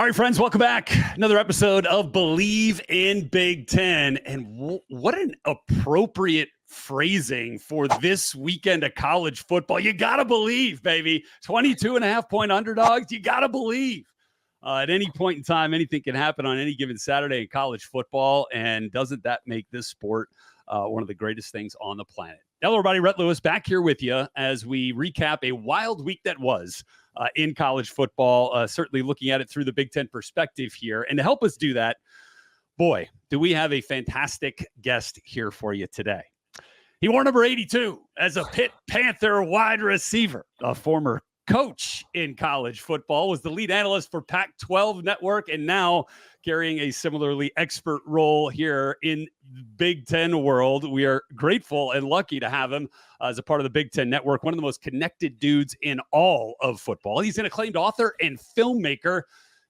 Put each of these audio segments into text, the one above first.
All right, friends, welcome back. Another episode of Bleav in Big Ten. And what an appropriate phrasing for this weekend of college football. You got to believe, baby. 22.5-point underdogs. You got to believe. At any point in time, anything can happen on any given Saturday in college football. And doesn't that make this sport one of the greatest things on the planet? Hello, everybody. Rhett Lewis back here with you as we recap a wild week that was in college football, certainly looking at it through the Big Ten perspective here. And to help us do that, boy, do we have a fantastic guest here for you today. He wore number 82 as a Pitt Panther wide receiver, a former coach in college football, was the lead analyst for Pac-12 Network, and now carrying a similarly expert role here in Big Ten world. We are grateful and lucky to have him as a part of the Big Ten Network, one of the most connected dudes in all of football. He's an acclaimed author and filmmaker,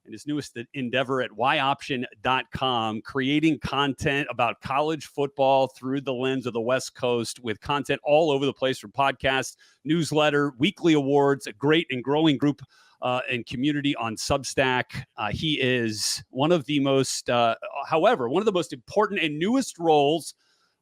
and his newest endeavor at yoption.com, creating content about college football through the lens of the West Coast, with content all over the place, from podcasts, newsletter, weekly awards, a great and growing group and community on Substack. He is one of the most, however, one of the most important and newest roles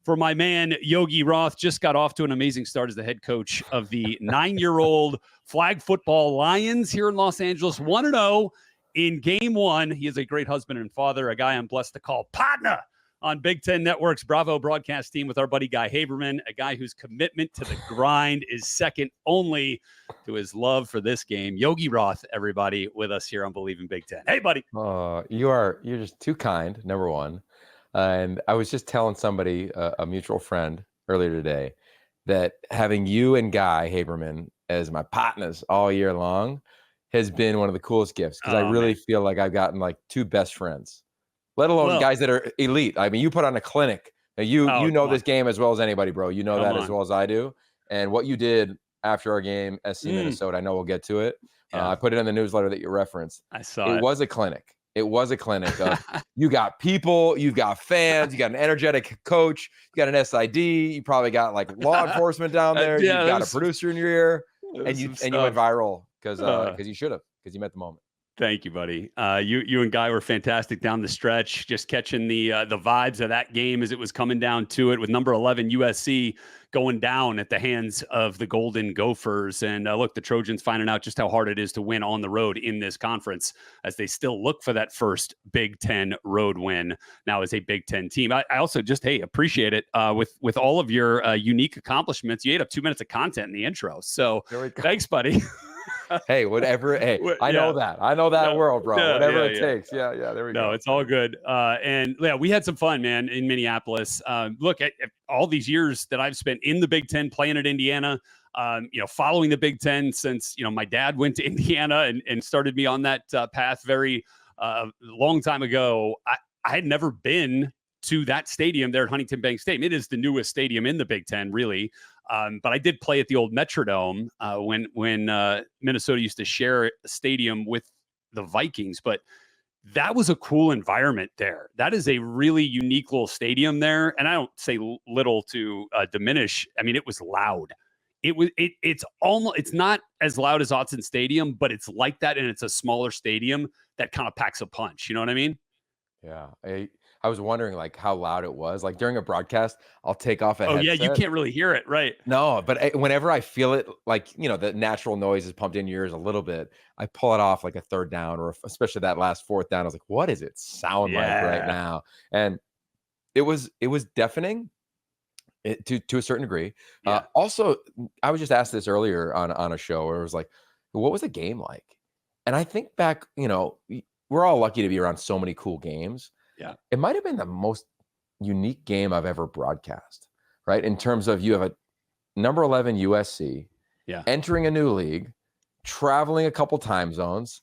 for my man, Yogi Roth. Just got off to an amazing start as the head coach of the 9-year-old flag football Lions here in Los Angeles, 1-0 in game one. He is a great husband and father, a guy I'm blessed to call partner on Big Ten Network's Bravo broadcast team with our buddy Guy Haberman, a guy whose commitment to the grind is second only to his love for this game. Yogi Roth, everybody, with us here on Bleav in Big Ten. Hey, buddy. You're just too kind, number one. And I was just telling somebody, a mutual friend earlier today, that having you and Guy Haberman as my partners all year long has been one of the coolest gifts, because I really feel like I've gotten like two best friends, let alone guys that are elite. I mean, you put on a clinic. Now, you know this game as well as anybody, bro. You know that as well as I do. And what you did after our game, SC Minnesota, I know we'll get to it. I put it in the newsletter that you referenced. I saw it. It was a clinic. It was a clinic of, you got people, you've got fans, you got an energetic coach, you got an SID, you probably got like law enforcement down there, you've got a producer in your ear, and you went viral because you should have, because you met the moment. Thank you, buddy. You and Guy were fantastic down the stretch, just catching the vibes of that game as it was coming down to it, with number 11 USC going down at the hands of the Golden Gophers. And look, the Trojans finding out just how hard it is to win on the road in this conference, as they still look for that first Big Ten road win now as a Big Ten team. I also just, appreciate it with all of your unique accomplishments. You ate up 2 minutes of content in the intro. So thanks, buddy. Hey, whatever. Hey, I know that world, bro. Whatever it takes. Yeah. There we go. No, it's all good. And we had some fun, man, in Minneapolis. Look, at all these years that I've spent in the Big Ten, playing at Indiana, following the Big Ten since, my dad went to Indiana and started me on that path very long time ago. I had never been to that stadium there at Huntington Bank Stadium. It is the newest stadium in the Big Ten, really. But I did play at the old Metrodome when Minnesota used to share a stadium with the Vikings. But that was a cool environment there. That is a really unique little stadium there. And I don't say little to diminish. I mean, it was loud. It's not as loud as Autzen Stadium, but it's like that. And it's a smaller stadium that kind of packs a punch. You know what I mean? Yeah. I was wondering like how loud it was. Like during a broadcast, I'll take off a headset. Yeah, you can't really hear it, right? No, but whenever I feel it, like, the natural noise is pumped in your ears a little bit, I pull it off like a third down, or especially that last fourth down. I was like, what does it sound like right now? And it was deafening to a certain degree. Yeah. Also, I was just asked this earlier on a show where it was like, what was the game like? And I think back, we're all lucky to be around so many cool games. Yeah, it might have been the most unique game I've ever broadcast, right? In terms of, you have a number 11 USC entering a new league, traveling a couple time zones,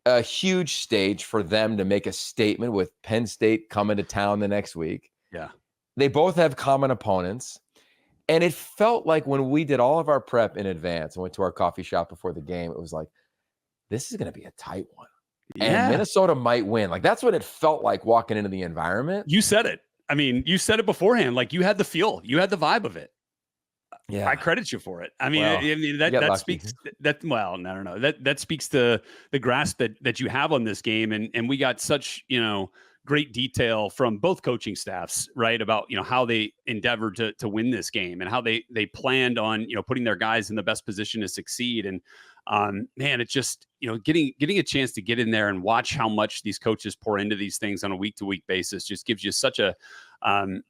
a huge stage for them to make a statement with Penn State coming to town the next week. Yeah. They both have common opponents. And it felt like when we did all of our prep in advance and went to our coffee shop before the game, it was like, this is going to be a tight one. And Minnesota might win. Like, that's what it felt like walking into the environment. You said it. I mean, you said it beforehand. Like, you had the feel. You had the vibe of it. Yeah. I credit you for it. I mean, Well, I mean you got that lucky. speaks that well, no, no, no. That speaks to the grasp that you have on this game. And we got such, great detail from both coaching staffs, right? About, how they endeavored to win this game and how they planned on, putting their guys in the best position to succeed. And man, it's just, getting a chance to get in there and watch how much these coaches pour into these things on a week to week basis just gives you such a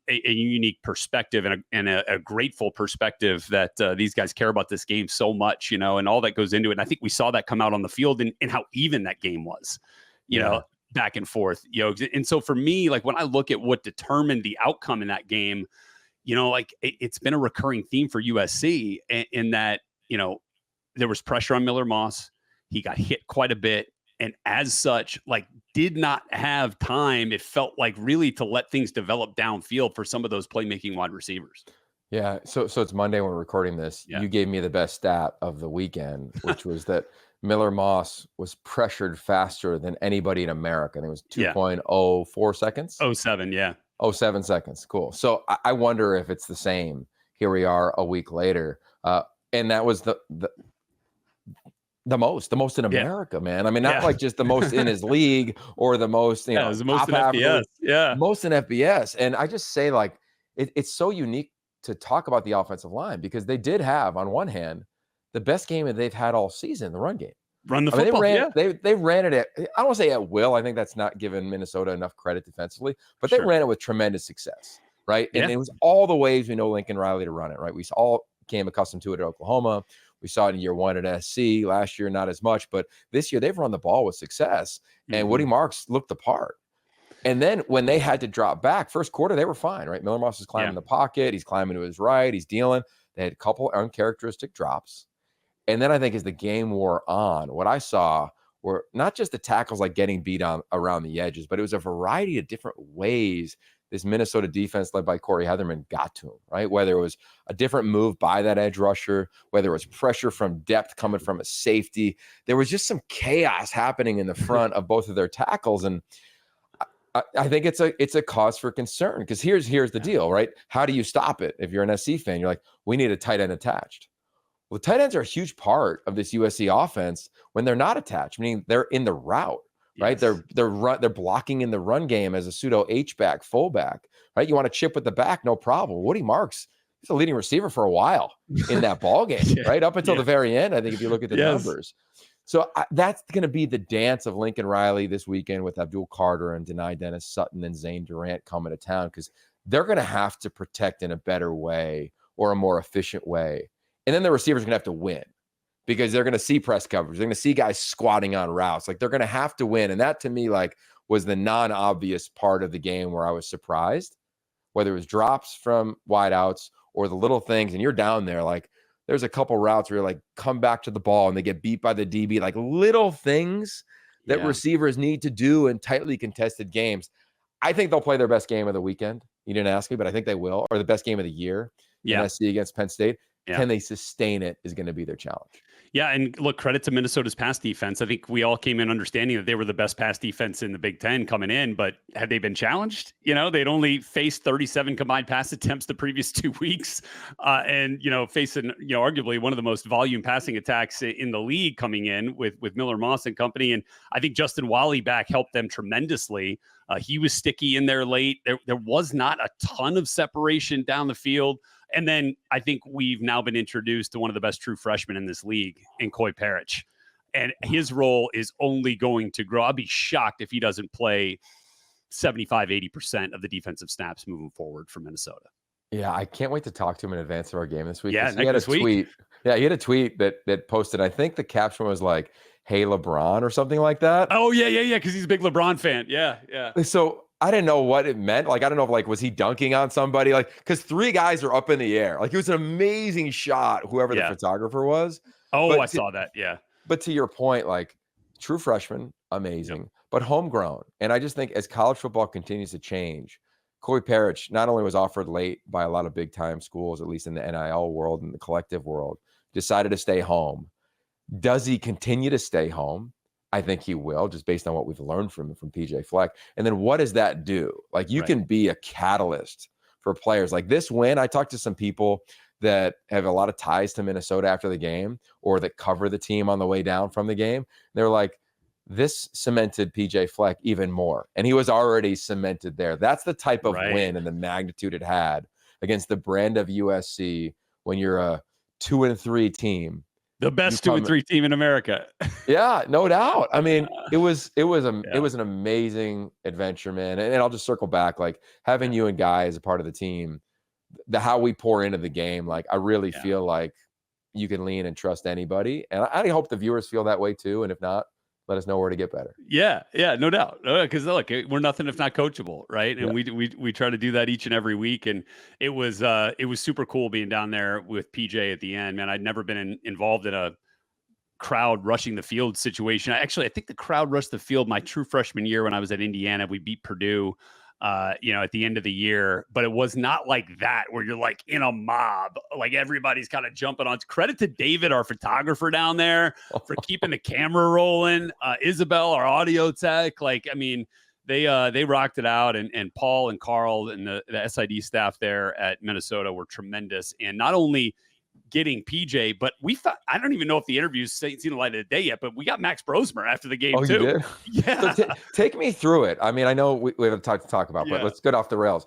unique perspective and a grateful perspective that these guys care about this game so much, and all that goes into it. And I think we saw that come out on the field and how even that game was, back and forth, And so for me, like when I look at what determined the outcome in that game, like it's been a recurring theme for USC in that, there was pressure on Miller Moss. He got hit quite a bit. And as such, like did not have time, it felt like really to let things develop downfield for some of those playmaking wide receivers. Yeah. So it's Monday when we're recording this. Yeah. You gave me the best stat of the weekend, which was that Miller Moss was pressured faster than anybody in America. And it was 2.04 seconds. 07, yeah. 07 seconds. Cool. So I wonder if it's the same. Here we are a week later. And that was the most in America, man. I mean, not like just the most in his league or the most, it was the most in FBS. Yeah. Most in FBS. And I just say like, it's so unique to talk about the offensive line because they did have, on one hand, the best game that they've had all season, the run game. Run the football. They ran it at, I don't want to say at will. I think that's not giving Minnesota enough credit defensively, but they ran it with tremendous success, right? And it was all the ways we know Lincoln Riley to run it, right? We all became accustomed to it at Oklahoma. We saw it in year one at SC. Last year, not as much, but this year they've run the ball with success. And Woody Marks looked the part. And then when they had to drop back, first quarter, they were fine, right? Miller Moss is climbing the pocket. He's climbing to his right. He's dealing. They had a couple uncharacteristic drops. And then I think as the game wore on, what I saw were not just the tackles like getting beat on around the edges, but it was a variety of different ways this Minnesota defense led by Corey Heatherman got to him, right? Whether it was a different move by that edge rusher, whether it was pressure from depth coming from a safety, there was just some chaos happening in the front of both of their tackles. And I think it's a cause for concern because here's the deal, right? How do you stop it? If you're an SC fan, you're like, we need a tight end attached. Well, tight ends are a huge part of this USC offense when they're not attached, meaning they're in the route, right? They're blocking in the run game as a pseudo H-back, fullback, right? You want to chip with the back, no problem. Woody Marks, he's a leading receiver for a while in that ball game, right? Up until the very end, I think if you look at the numbers. So that's going to be the dance of Lincoln Riley this weekend with Abdul Carter and Denai Dennis Sutton and Zane Durant coming to town because they're going to have to protect in a better way or a more efficient way. And then the receivers are going to have to win because they're going to see press coverage. They're going to see guys squatting on routes. Like they're going to have to win. And that to me, like, was the non-obvious part of the game where I was surprised, whether it was drops from wideouts or the little things. And you're down there, like there's a couple routes where you're like, come back to the ball and they get beat by the DB, like little things that receivers need to do in tightly contested games. I think they'll play their best game of the weekend. You didn't ask me, but I think they will, or the best game of the year in SC against Penn State. Can they sustain it is going to be their challenge. Yeah, and look, credit to Minnesota's pass defense. I think we all came in understanding that they were the best pass defense in the Big Ten coming in, but had they been challenged? They'd only faced 37 combined pass attempts the previous 2 weeks, and facing arguably one of the most volume passing attacks in the league coming in with Miller Moss and company. And I think Justin Wally back helped them tremendously. He was sticky in there late. There was not a ton of separation down the field. And then I think we've now been introduced to one of the best true freshmen in this league in Coy Parrish. And his role is only going to grow. I'd be shocked if he doesn't play 75, 80% of the defensive snaps moving forward for Minnesota. Yeah, I can't wait to talk to him in advance of our game this week. Yeah, he had a tweet. Yeah, he had a tweet that posted, I think the caption was like, "Hey, LeBron," or something like that. Oh, yeah, because he's a big LeBron fan. Yeah. So I didn't know what it meant. Like, I don't know if like, was he dunking on somebody? Like, because 3 guys are up in the air. Like, it was an amazing shot, whoever the photographer was. Oh, I saw that. Yeah. But to your point, like, true freshman, amazing, but homegrown. And I just think as college football continues to change, Coy Parrish not only was offered late by a lot of big time schools, at least in the NIL world and the collective world, decided to stay home. Does he continue to stay home? I think he will, just based on what we've learned from PJ Fleck. And then what does that do? Like, you can be a catalyst for players. Like this win, I talked to some people that have a lot of ties to Minnesota after the game, or that cover the team on the way down from the game. They're like, this cemented PJ Fleck even more. And he was already cemented there. That's the type of win and the magnitude it had against the brand of USC when you're a 2-3 team. The best 2-3 team in America. Yeah, no doubt. I mean, it was an amazing adventure, man. And I'll just circle back, like having you and Guy as a part of the team, how we pour into the game. Like, I really feel like you can lean and trust anybody. And I hope the viewers feel that way too. And if not, let us know where to get better. Yeah, no doubt. Because look, we're nothing if not coachable, right? And we try to do that each and every week. And it was super cool being down there with PJ at the end. Man, I'd never been involved in a crowd rushing the field situation. I think the crowd rushed the field my true freshman year when I was at Indiana. We beat Purdue, at the end of the year, but it was not like that where you're like in a mob, like everybody's kind of jumping on. Credit to David, our photographer down there, for keeping the camera rolling. Isabel, our audio tech, like, I mean, they rocked it out, and Paul and Carl and the SID staff there at Minnesota were tremendous. And not only getting PJ, but I don't even know if the interview's seen the light of the day yet, but we got Max Brosmer after the game too. You did? Yeah. So take me through it. I mean, I know we have a lot to talk about, but let's get off the rails.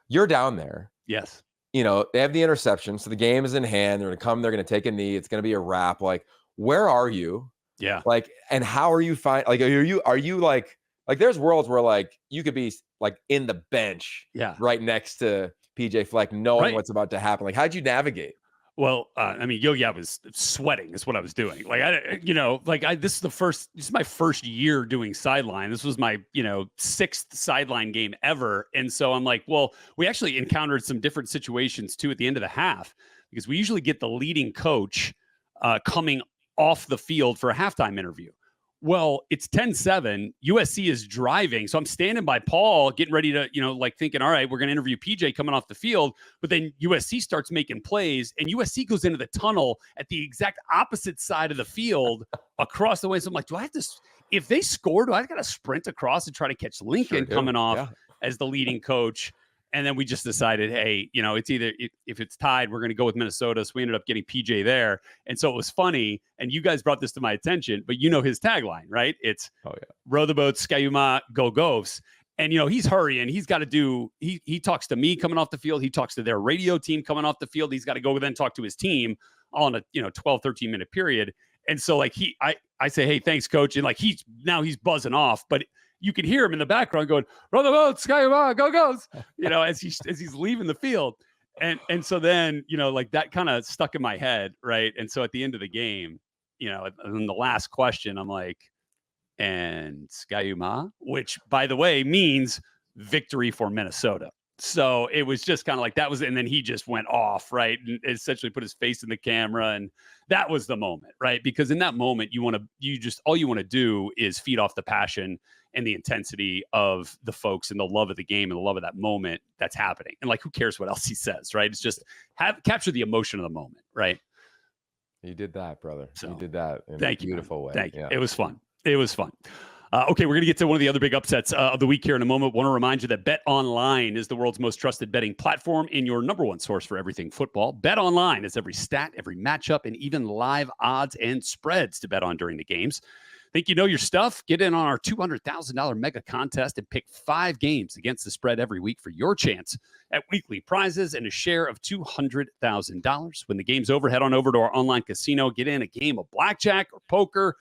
You're down there. Yes. They have the interception. So the game is in hand. They're going to come. They're going to take a knee. It's going to be a wrap. Like, where are you? Yeah. Like, and how are you like, are you like there's worlds where like you could be like in the bench right next to PJ Fleck, knowing what's about to happen. Like, how'd you navigate? Well, I mean, Yogi, I was sweating is what I was doing. Like, this is my first year doing sideline. This was my, 6th sideline game ever. And so I'm like, well, we actually encountered some different situations too at the end of the half, because we usually get the leading coach coming off the field for a halftime interview. Well, it's 10-7. USC is driving. So I'm standing by Paul, getting ready to, thinking, all right, we're going to interview PJ coming off the field. But then USC starts making plays, and USC goes into the tunnel at the exact opposite side of the field across the way. So I'm like, do I have to, if they score, do I got to sprint across and try to catch Lincoln coming off as the leading coach? And then we just decided, hey, it's either if it's tied, we're going to go with Minnesota. So we ended up getting PJ there. And so it was funny. And you guys brought this to my attention, but his tagline, right? It's row the boat, Ski-U-Mah, go Gophs. And, he's hurrying. He's got to do, he talks to me coming off the field. He talks to their radio team coming off the field. He's got to go then talk to his team all in a, 12, 13 minute period. And so like I say, hey, thanks, coach. And like, he's buzzing off, but you can hear him in the background going, row the boat, Ski-U-Mah, go Gophs, as he's leaving the field. And so then, like that kind of stuck in my head. Right. And so at the end of the game, in the last question, I'm like, and Ski-U-Mah, which by the way, means victory for Minnesota. So it was just kind of like that was, and then he just went off, right? And essentially put his face in the camera. And that was the moment, right? Because in that moment, all you want to do is feed off the passion and the intensity of the folks and the love of the game and the love of that moment that's happening. And like, who cares what else he says, right? It's just capture the emotion of the moment, right? You did that, brother. So, you did that in a beautiful way. Thank you. It was fun. Okay, we're going to get to one of the other big upsets of the week here in a moment. Want to remind you that BetOnline is the world's most trusted betting platform and your number one source for everything football. BetOnline is every stat, every matchup, and even live odds and spreads to bet on during the games. Think you know your stuff? Get in on our $200,000 mega contest and pick 5 games against the spread every week for your chance at weekly prizes and a share of $200,000. When the game's over, head on over to our online casino, get in a game of blackjack or poker,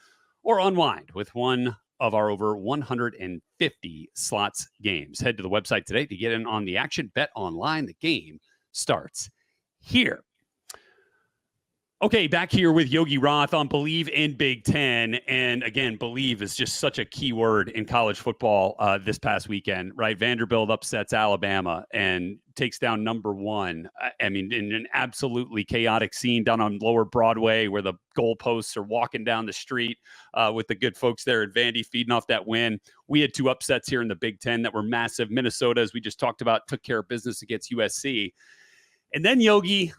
or unwind with one of our over 150 slots games. Head to the website today to get in on the action. Bet online. The game starts here. Okay, back here with Yogi Roth on Bleav in Big Ten. And again, Bleav is just such a key word in college football this past weekend, right? Vanderbilt upsets Alabama and takes down number 1. I mean, in an absolutely chaotic scene down on Lower Broadway where the goalposts are walking down the street with the good folks there at Vandy feeding off that win. We had 2 upsets here in the Big Ten that were massive. Minnesota, as we just talked about, took care of business against USC. And then Yogi,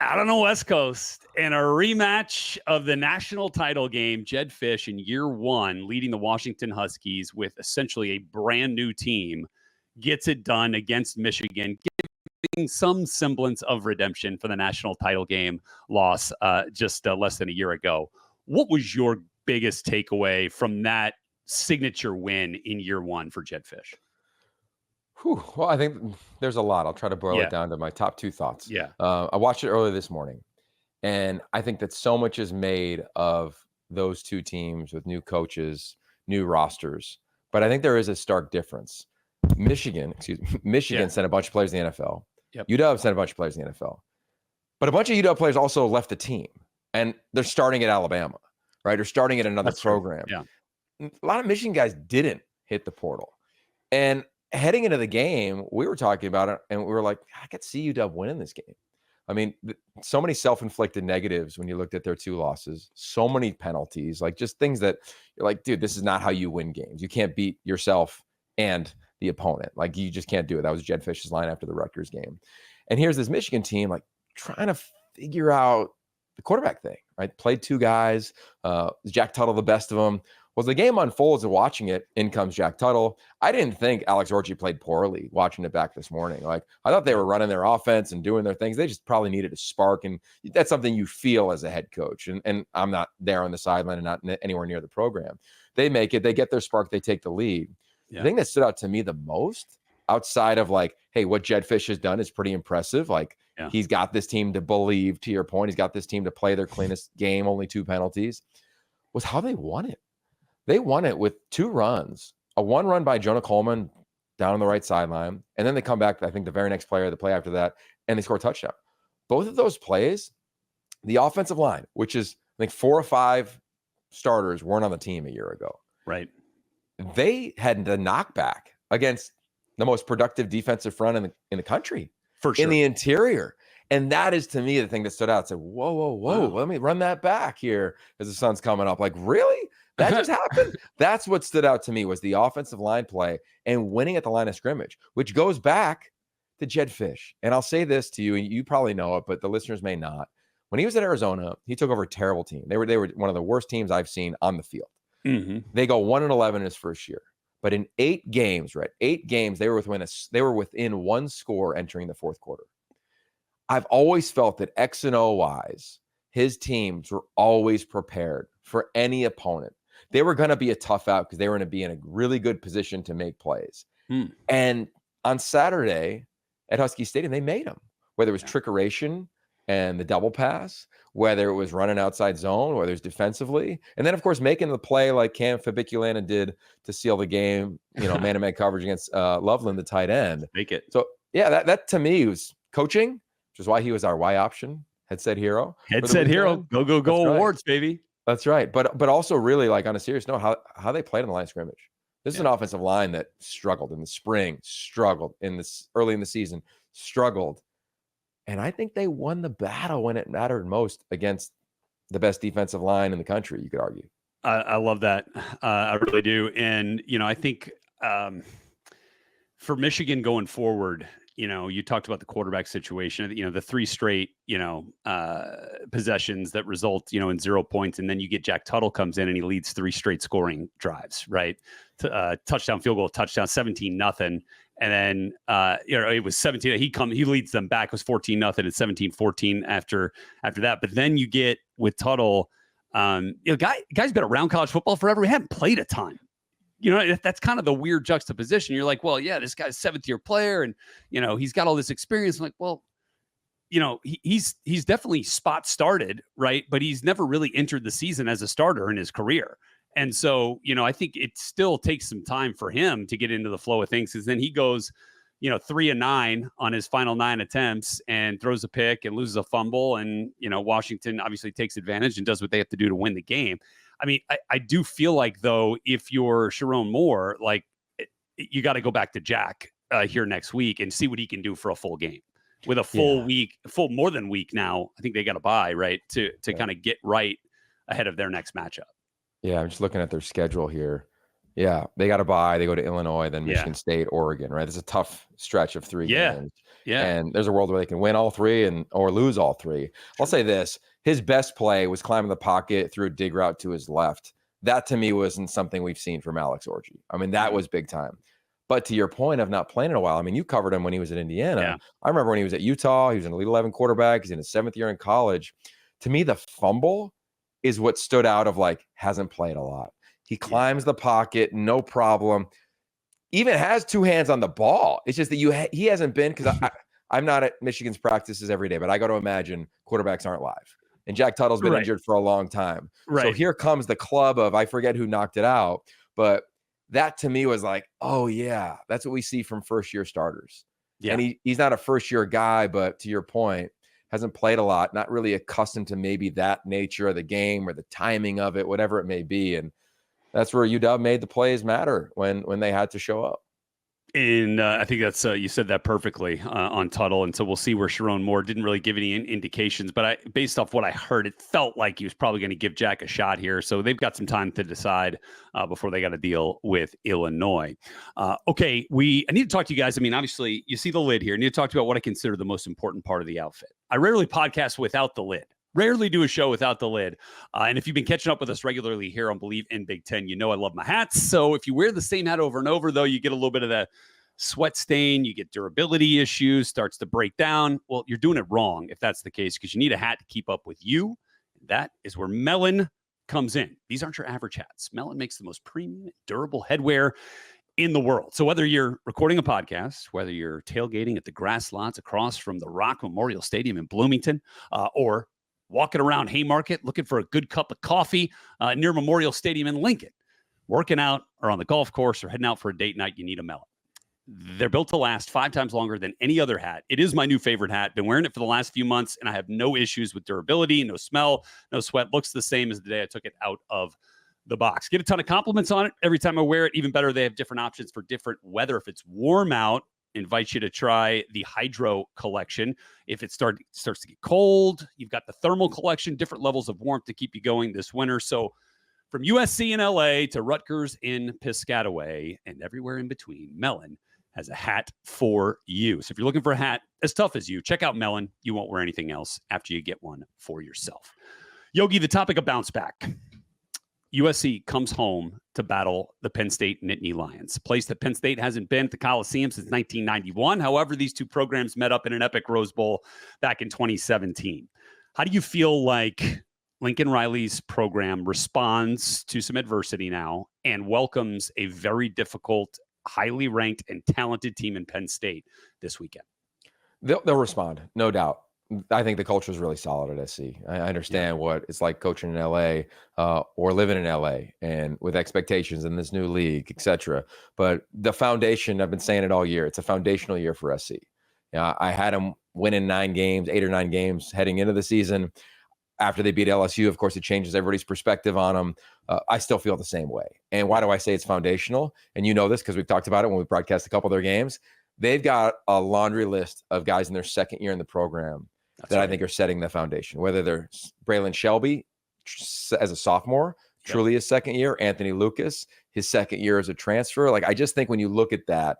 out on the West Coast, and a rematch of the national title game, Jedd Fisch in year 1, leading the Washington Huskies with essentially a brand new team, gets it done against Michigan. some semblance of redemption for the national title game loss just less than a year ago. What was your biggest takeaway from that signature win in year one for Jedfish? Well, I think there's a lot. I'll try to boil it down to my top two thoughts. Yeah. I watched it earlier this morning, and I think that so much is made of those two teams with new coaches, new rosters. But I think there is a stark difference. Michigan sent a bunch of players in the NFL. Yep. UW sent a bunch of players in the NFL. But a bunch of UW players also left the team, and they're starting at Alabama, right? Or starting at another program. Yeah. A lot of Michigan guys didn't hit the portal. And heading into the game, we were talking about it, and we were like, I could see UW winning this game. I mean, so many self-inflicted negatives when you looked at their two losses, so many penalties, like just things that you're like, dude, this is not how you win games. You can't beat yourself and the opponent. Like, you just can't do it. That was Jedfish's line after the Rutgers game. And here's this Michigan team, like, trying to figure out the quarterback thing, right? Played two guys, Jack Tuttle, the best of them. Well, the game unfolds and watching it, in comes Jack Tuttle. I didn't think Alex Orchie played poorly watching it back this morning. Like, I thought they were running their offense and doing their things. They just probably needed a spark, and that's something you feel as a head coach. And I'm not there on the sideline and not anywhere near the program. They make it. They get their spark. They take the lead. Yeah. The thing that stood out to me the most, outside of like, hey, what Jedfish has done is pretty impressive. Like, he's got this team to Bleav, to your point. He's got this team to play their cleanest game, only 2 penalties, was how they won it. They won it with 2 runs, a 1 run by Jonah Coleman down on the right sideline. And then they come back, I think the very next player, the play after that, and they score a touchdown. Both of those plays, the offensive line, which is, I think 4 or 5 starters weren't on the team a year ago. Right. They had the knockback against the most productive defensive front in the country. For sure. In the interior. And that is, to me, the thing that stood out. Said, whoa, wow. Let me run that back here as the sun's coming up. Like, really? That just happened? That's what stood out to me, was the offensive line play and winning at the line of scrimmage, which goes back to Jedfish. And I'll say this to you, and you probably know it, but the listeners may not. When he was at Arizona, he took over a terrible team. They were one of the worst teams I've seen on the field. Mm-hmm. They go 1-11 in his first year. But in 8 games, right? 8 games, they were within 1 score entering the fourth quarter. I've always felt that X and O wise, his teams were always prepared for any opponent. They were going to be a tough out because they were going to be in a really good position to make plays. And on Saturday at Husky Stadium, they made them. Whether it was trickeration and the double pass, whether it was running outside zone, whether it's defensively, and then, of course, making the play like Cam Fabiculana did to seal the game, man-to-man coverage against Loveland, the tight end. Make it. So, yeah, that to me was coaching, which is why he was our Y option, headset hero. Headset hero. Go awards, baby. That's right. But also really, like, on a serious note, how they played on the line of scrimmage. This is an offensive line that struggled in the spring, struggled early in the season, struggled. And I think they won the battle when it mattered most against the best defensive line in the country, you could argue. I love that. I really do. And, I think for Michigan going forward, you talked about the quarterback situation, the 3 straight, possessions that result, in 0 points. And then you get Jack Tuttle comes in and he leads 3 straight scoring drives, right? Touchdown, field goal, touchdown, 17-0. And then, it was 17. He leads them back. It was 14-0 and 17-14 after that. But then you get with Tuttle, guy's been around college football forever. We haven't played a ton. That's kind of the weird juxtaposition. You're like, well, yeah, this guy's 7th-year player, and he's got all this experience. I'm like, well, he's definitely spot started, right? But he's never really entered the season as a starter in his career. And so, I think it still takes some time for him to get into the flow of things, because then he goes, 3-9 on his final 9 attempts and throws a pick and loses a fumble. And, Washington obviously takes advantage and does what they have to do to win the game. I mean, I do feel like, though, if you're Sharon Moore, like, you got to go back to Jack here next week and see what he can do for a full game. With a full week, more than week now, I think they got to buy, right, to kind of get right ahead of their next matchup. Yeah, I'm just looking at their schedule here. Yeah, they got to buy. They go to Illinois, then Michigan State, Oregon, right? It's a tough stretch of 3 games. Yeah. And there's a world where they can win all 3 or lose all 3. I'll say this. His best play was climbing the pocket through a dig route to his left. That, to me, wasn't something we've seen from Alex Orchie. I mean, that was big time. But to your point of not playing in a while, I mean, you covered him when he was at Indiana. Yeah. I remember when he was at Utah, he was an Elite 11 quarterback. He's in his 7th year in college. To me, the fumble is what stood out of like, hasn't played a lot. He climbs the pocket, no problem. Even has 2 hands on the ball. It's just that he hasn't been, because I'm not at Michigan's practices every day, but I got to imagine quarterbacks aren't live. And Jack Tuttle's been injured for a long time. Right. So here comes the club of, I forget who knocked it out, but that to me was like, oh yeah, that's what we see from first-year starters. Yeah. And he's not a first-year guy, but to your point, hasn't played a lot, not really accustomed to maybe that nature of the game or the timing of it, whatever it may be. And that's where UW made the plays matter when they had to show up. And I think that's you said that perfectly on Tuttle. And so we'll see where Sharon Moore didn't really give any indications. But based off what I heard, it felt like he was probably going to give Jack a shot here. So they've got some time to decide before they got to deal with Illinois. Okay, I need to talk to you guys. I mean, obviously, you see the lid here. I need to talk to you about what I consider the most important part of the outfit. I rarely podcast without the lid. Rarely do a show without the lid. And if you've been catching up with us regularly here on Bleav in Big Ten, you know I love my hats. So if you wear the same hat over and over, though, you get a little bit of that sweat stain, you get durability issues, starts to break down. Well, you're doing it wrong if that's the case, because you need a hat to keep up with you. That is where Melin comes in. These aren't your average hats. Melin makes the most premium, durable headwear in the world. So whether you're recording a podcast, whether you're tailgating at the grass lots across from the Rock Memorial Stadium in Bloomington, or walking around Haymarket looking for a good cup of coffee near Memorial Stadium in Lincoln, working out or on the golf course or heading out for a date night, you need a Melin. They're built to last 5 times longer than any other hat. It is my new favorite hat. Been wearing it for the last few months, and I have no issues with durability, no smell, no sweat. Looks the same as the day I took it out of the box. Get a ton of compliments on it every time I wear it. Even better, they have different options for different weather. If it's warm out, invite you to try the Hydro collection. If it starts to get cold, you've got the Thermal collection, different levels of warmth to keep you going this winter. So from USC in LA to Rutgers in Piscataway and everywhere in between, Melin has a hat for you. So if you're looking for a hat as tough as you, check out Melin. You won't wear anything else after you get one for yourself. Yogi, the topic of bounce back. USC comes home to battle the Penn State Nittany Lions, a place that Penn State hasn't been at the Coliseum since 1991. However, these two programs met up in an epic Rose Bowl back in 2017. How do you feel like Lincoln Riley's program responds to some adversity now and welcomes a very difficult, highly ranked, and talented team in Penn State this weekend? They'll respond, no doubt. I think the culture is really solid at SC. I understand what it's like coaching in LA or living in LA and with expectations in this new league, et cetera. But the foundation, I've been saying it all year, it's a foundational year for SC. I had them winning 8 or 9 games heading into the season. After they beat LSU, of course, it changes everybody's perspective on them. I still feel the same way. And why do I say it's foundational? And you know this because we've talked about it when we broadcast a couple of their games. They've got a laundry list of guys in their second year in the program that I think are setting the foundation, whether they're Braylon Shelby as a sophomore, truly his second year, Anthony Lucas, his second year as a transfer. Like, I just think when you look at that,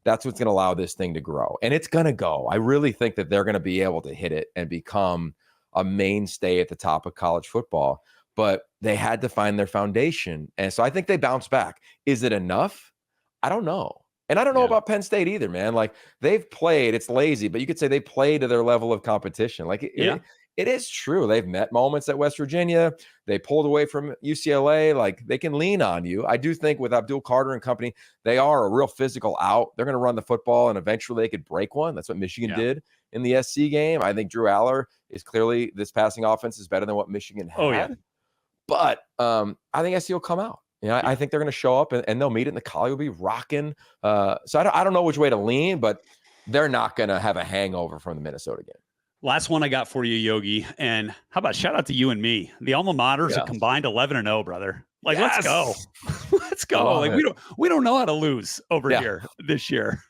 that's what's going to allow this thing to grow. And it's going to go. I really think that they're going to be able to hit it and become a mainstay at the top of college football. But they had to find their foundation. And so I think they bounced back. Is it enough? I don't know. And I don't know about Penn State either, man. Like, they've played, it's lazy, but you could say they played to their level of competition. Like, it is true. They've met moments at West Virginia. They pulled away from UCLA. Like, they can lean on you. I do think with Abdul Carter and company, they are a real physical out. They're going to run the football, and eventually they could break one. That's what Michigan did in the SC game. I think Drew Aller is clearly, this passing offense is better than what Michigan had. But I think SC will come out. I think they're going to show up and they'll meet it, and the Collie will be rocking. So I don't know which way to lean, but they're not going to have a hangover from the Minnesota game. Last one I got for you, Yogi. And how about shout out to you and me? The alma maters are combined 11-0, brother. Like, let's go. Let's go. Like, we don't know how to lose over here this year.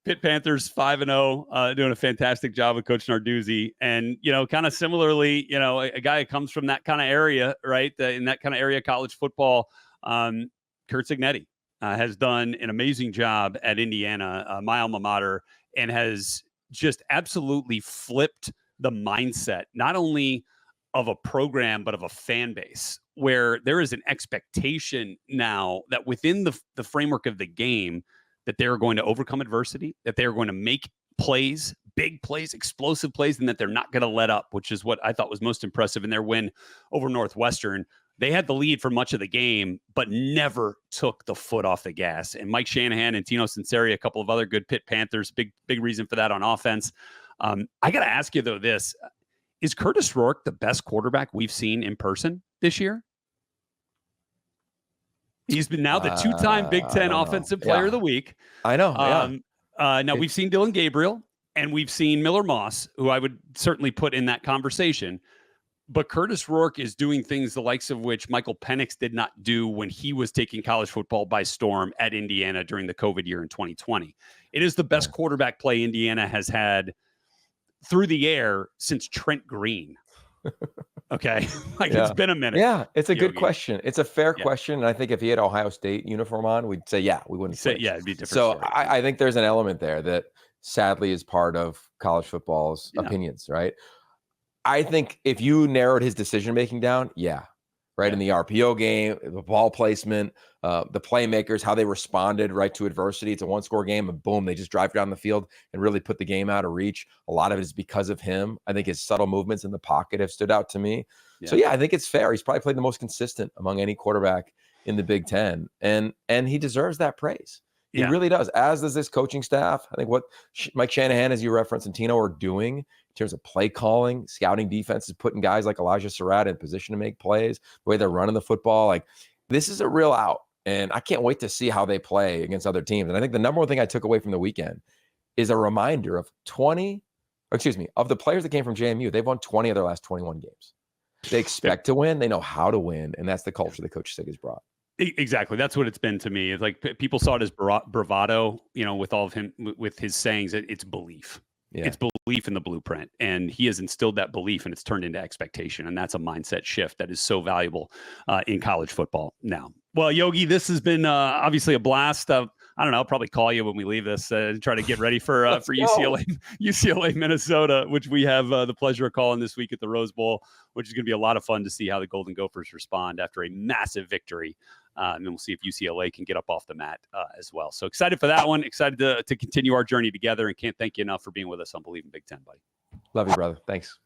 Pitt Panthers 5-0, doing a fantastic job with Coach Narduzzi. And, kind of similarly, a guy who comes from that kind of area, right? In that kind of area, college football, Kurt Cignetti has done an amazing job at Indiana, my alma mater, and has just absolutely flipped the mindset, not only of a program, but of a fan base, where there is an expectation now that within the framework of the game, that they are going to overcome adversity, that they are going to make plays, big plays, explosive plays, and that they're not going to let up, which is what I thought was most impressive in their win over Northwestern. They had the lead for much of the game, but never took the foot off the gas. And Mike Shanahan and Tino Sinceri, a couple of other good Pitt Panthers, big reason for that on offense. I got to ask you, though, this. Is Curtis Rourke the best quarterback we've seen in person this year? He's been now the two-time Big Ten Offensive Player of the Week. I know. Now, we've seen Dylan Gabriel and we've seen Miller Moss, who I would certainly put in that conversation. But Curtis Rourke is doing things the likes of which Michael Penix did not do when he was taking college football by storm at Indiana during the COVID year in 2020. It is the best quarterback play Indiana has had through the air since Trent Green. Okay. It's been a minute. Yeah. It's a good question. It's a fair question. And I think if he had Ohio State uniform on, we'd say, we wouldn't say, it'd be different. So I think there's an element there that sadly is part of college football's opinions, right? I think if you narrowed his decision-making down, in the RPO game, the ball placement, the playmakers, how they responded to adversity. It's a one-score game, and boom, they just drive down the field and really put the game out of reach. A lot of it is because of him. I think his subtle movements in the pocket have stood out to me. Yeah. So, I think it's fair. He's probably played the most consistent among any quarterback in the Big Ten, and he deserves that praise. He really does, as does this coaching staff. I think what Mike Shanahan, as you referenced, and Tino are doing in terms of play calling, scouting defenses, putting guys like Elijah Surratt in position to make plays, the way they're running the football. This is a real out. And I can't wait to see how they play against other teams. And I think the number one thing I took away from the weekend is a reminder of of the players that came from JMU. They've won 20 of their last 21 games. They expect to win. They know how to win. And that's the culture that Coach Sig has brought. Exactly. That's what it's been to me. It's like people saw it as bravado, with all of him, with his sayings. It's belief. Yeah. It's belief in the blueprint. And he has instilled that belief, and it's turned into expectation. And that's a mindset shift that is so valuable in college football now. Well, Yogi, this has been obviously a blast. I don't know. I'll probably call you when we leave this to try to get ready for UCLA, Minnesota, which we have the pleasure of calling this week at the Rose Bowl, which is going to be a lot of fun to see how the Golden Gophers respond after a massive victory. And then we'll see if UCLA can get up off the mat as well. So excited for that one. Excited to continue our journey together, and can't thank you enough for being with us on Bleav in Big Ten, buddy. Love you, brother. Thanks.